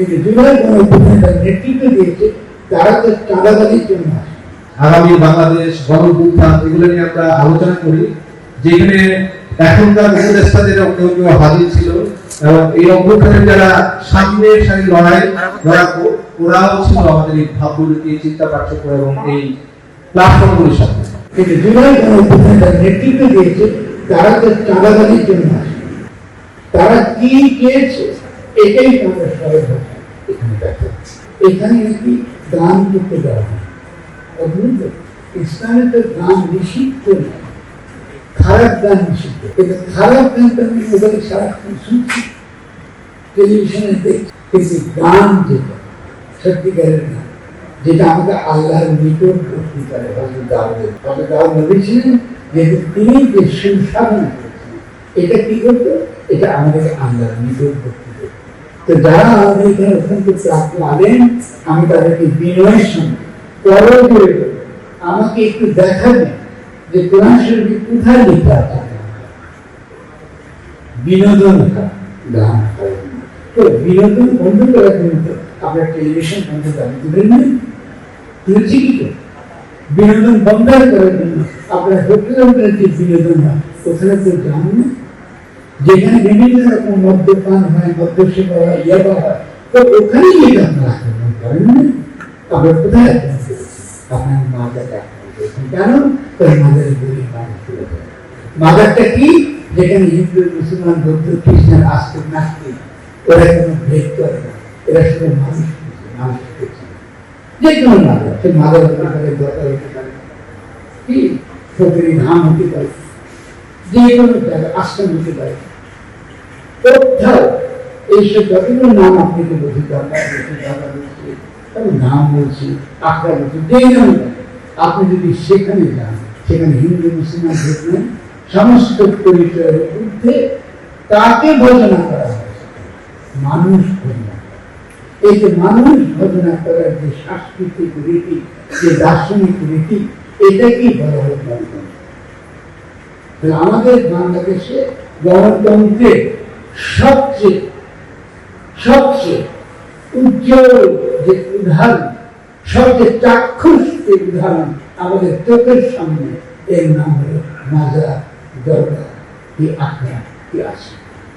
কিন্তু জুলাই গণঅভ্যুত্থানের নেতৃত্ব দিয়েছে তারা তো চাঁদাবাজির জন্য। আগামী বাংলাদেশ গণঅভ্যুত্থান এগুলো নিয়ে আমরা আলোচনা করি, যেখানে এখনকার উপদেষ্টাদের কেউ কেউ হাজির ছিল এবং এই অভ্যুত্থানের যারা সামনে সারি লড়াই ওরাও ছিল আমাদের এই ভাবগুলোকে চিন্তা পার্থক্য এবং এই প্ল্যাটফর্মগুলির সাথে। কিন্তু জুলাই গণঅভ্যুত্থানের নেতৃত্ব দিয়েছে তারা তো চাঁদাবাজির জন্য। তারা কি চেয়েছে এটাই আমরা সবাই এখানে দেখা। এখানে নাকি গান করতে দেওয়া হয়। ইসলামে তো গান নিষিদ্ধ নয়, খারাপ গান নিষিদ্ধ। কিন্তু খারাপ গান তো আমি মোবাইলে সারাক্ষণ শুনছি, টেলিভিশনে দেখছি, কিন্তু গান যেটা সত্যিকারের গান, যেটা আমাকে আল্লাহর নিকট ভক্তি করে। ভেবেছিলেন যে তিনি যে সুসাধনা করেছেন এটা কি করতো, এটা আমাদেরকে আল্লাহর নিকট ভক্তি করে। তো যারা আমাদের এখানে অত্যন্ত প্রাপ্য আনেন, আমি তাদেরকে বিনয়ের সঙ্গে পরেও করে আমাকে একটু দেখাবেন যে কোরআন শরীফে কোথায় লেখা আছে বিনোদন গান। তো বিনোদন বন্ধ করার জন্য আপনার টেলিভিশন বন্ধ করেন, তুলে নেন, তুলেছি কি তো বিনোদন বন্ধ করার জন্য আপনার হোটেলে যে বিনোদন হয় ওখানে তো যান না, যেখানে বিভিন্ন রকম মদ্যপান হয়, মদ্যসেবা হয়, ইয়াবা হয়, তো ওখানেই এটা আপনারা আক্রমণ করেন না। আপনার কোথায় আক্রমণ করেছেন? আপনার মাদারটা কেন মাদারের গরিব মানুষ তুলে দেয়। মাদারটা কি? যেখানে হিন্দু, মুসলমান, বৌদ্ধ, খ্রিস্টান, আস্তিক, নাস্তিক ওরা কোনো ভেদ করে না, এরা শুধু মানুষ মানুষ যে কোনো মাদার, সে মাদার হতে পারে, দরকার হতে পারে, কি ফকিরি ধাম হতে পারে, যে কোনো জায়গায় আশ্রম হতে পারে, কোথাও এইসব যতগুলো নাম আপনাকে বলছি, দরকার নাম বলছি, আখড়া বলছি, যে নাম আপনি যদি সেখানে যান, সেখানে হিন্দু মুসলমান দেখবেন সমস্ত পরিচয়ের ঊর্ধ্বে তাকে ভজনা করা হয়েছে, মানুষ ভজনা। এই যে মানুষ ভজনা করার যে সাংস্কৃতিক রীতি, যে দার্শনিক রীতি, এটাকেই বলা হয় গণতন্ত্র। আমাদের বাংলাদেশে গণতন্ত্রের সবচেয়ে উজ্জ্বল যে উদাহরণ, সবচেয়ে চাক্ষুষ যে উদাহরণ আমাদের চোখের সামনে, এর নাম হল মাজার, দরগা, কি আখড়া, কি আছে।